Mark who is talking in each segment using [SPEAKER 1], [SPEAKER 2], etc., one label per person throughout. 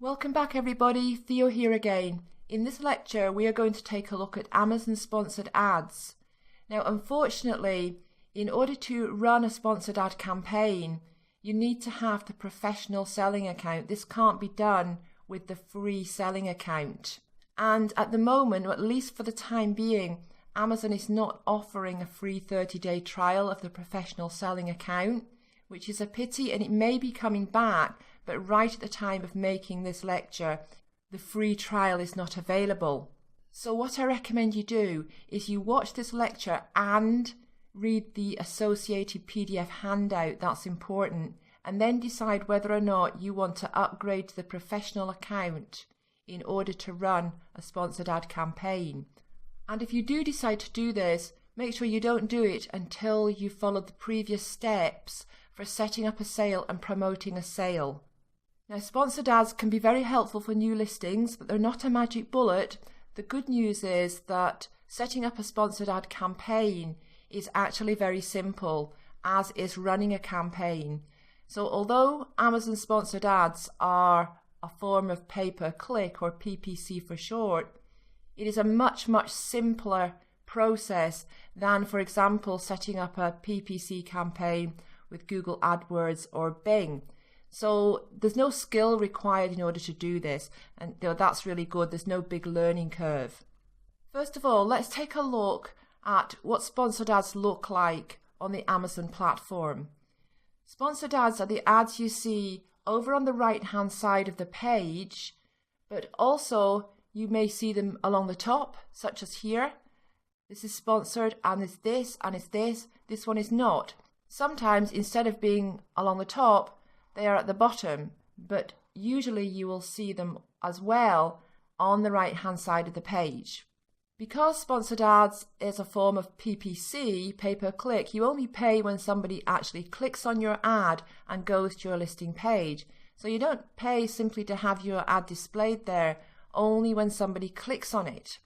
[SPEAKER 1] Welcome back everybody, Theo here again. In this lecture we are going to take a look at Amazon sponsored ads. Now unfortunately, in order to run a sponsored ad campaign, you need to have the professional selling account. This can't be done with the free selling account. And at the moment, or at least for the time being, Amazon is not offering a free 30-day trial of the professional selling account, which is a pity, and it may be coming back, but right at the time of making this lecture, the free trial is not available. So what I recommend you do is you watch this lecture and read the associated PDF handout, that's important, and then decide whether or not you want to upgrade to the professional account in order to run a sponsored ad campaign. And if you do decide to do this, make sure you don't do it until you've followed the previous steps for setting up a sale and promoting a sale. Now, sponsored ads can be very helpful for new listings, but they're not a magic bullet. The good news is that setting up a sponsored ad campaign is actually very simple, as is running a campaign. So although Amazon sponsored ads are a form of pay-per-click, or PPC for short, it is a much simpler process than, for example, setting up a PPC campaign with Google AdWords or Bing. So there's no skill required in order to do this, and that's really good. There's no big learning curve. First of all, let's take a look at what sponsored ads look like on the Amazon platform. Sponsored ads are the ads you see over on the right hand side of the page, but also you may see them along the top, such as here. This is sponsored, and it's this, and it's this. This one is not. Sometimes instead of being along the top, they are at the bottom, but usually you will see them as well on the right hand side of the page. Because sponsored ads is a form of PPC, pay-per-click, you only pay when somebody actually clicks on your ad and goes to your listing page. So you don't pay simply to have your ad displayed there, only when somebody clicks on it.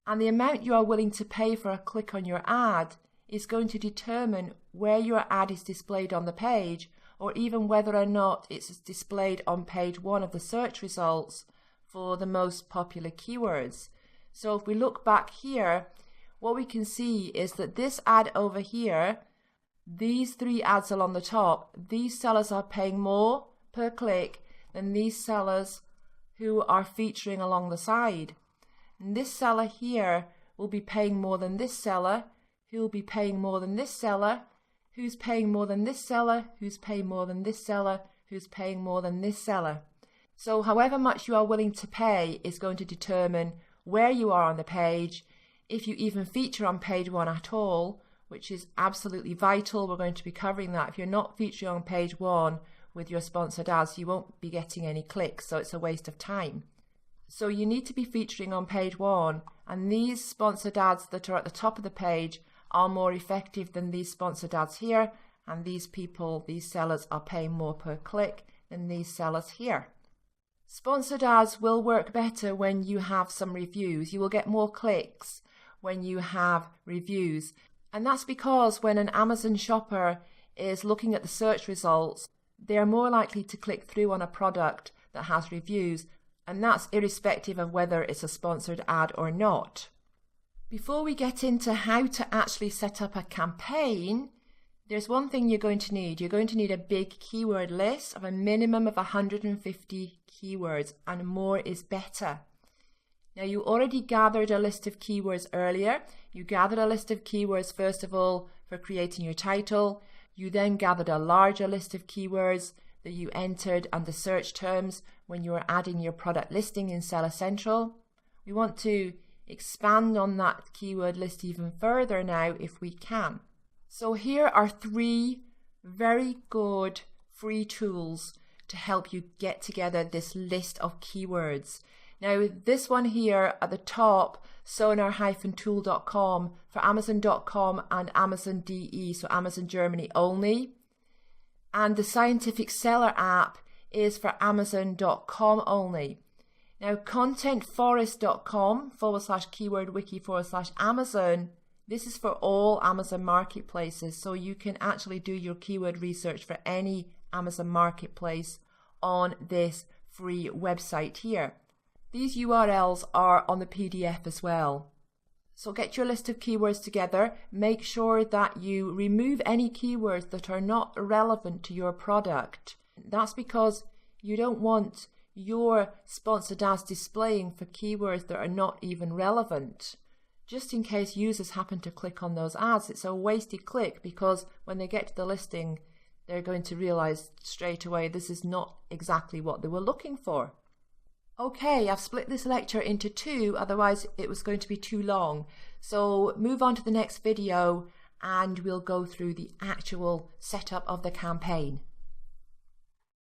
[SPEAKER 1] And the amount you are willing to pay for a click on your ad is going to determine where your ad is displayed on the page, or even whether or not it's displayed on page 1 of the search results for the most popular keywords. So if we look back here, what we can see is that this ad over here, these 3 ads along the top, these sellers are paying more per click than these sellers who are featuring along the side. And this seller here will be paying more than this seller, who will be paying more than this seller, who's paying more than this seller, who's paying more than this seller, who's paying more than this seller. So however much you are willing to pay is going to determine where you are on the page, if you even feature on page 1 at all, which is absolutely vital. We're going to be covering that. If you're not featuring on page 1 with your sponsored ads, you won't be getting any clicks, so it's a waste of time. So you need to be featuring on page 1, and these sponsored ads that are at the top of the page are more effective than these sponsored ads here, and these sellers are paying more per click than these sellers here. Sponsored ads will work better when you have some reviews. You will get more clicks when you have reviews, and that's because when an Amazon shopper is looking at the search results, they are more likely to click through on a product that has reviews, and that's irrespective of whether it's a sponsored ad or not. Before we get into how to actually set up a campaign, there's one thing you're going to need. You're going to need a big keyword list of a minimum of 150 keywords, and more is better. Now, you already gathered a list of keywords earlier. You gathered a list of keywords, first of all, for creating your title. You then gathered a larger list of keywords that you entered under search terms when you were adding your product listing in Seller Central. We want to expand on that keyword list even further now if we can. So here are 3 very good free tools to help you get together this list of keywords. Now this one here at the top, sonar-tool.com for Amazon.com and Amazon DE, so Amazon Germany only. And the Scientific Seller app is for Amazon.com only. Now contentforest.com/keywordwiki/Amazon, this is for all Amazon marketplaces, so you can actually do your keyword research for any Amazon marketplace on this free website here. These URLs are on the PDF as well. So get your list of keywords together. Make sure that you remove any keywords that are not relevant to your product. That's because you don't want your sponsored ads displaying for keywords that are not even relevant. Just in case users happen to click on those ads, it's a wasted click, because when they get to the listing, they're going to realize straight away this is not exactly what they were looking for. Okay, I've split this lecture into two, otherwise it was going to be too long. So move on to the next video and we'll go through the actual setup of the campaign.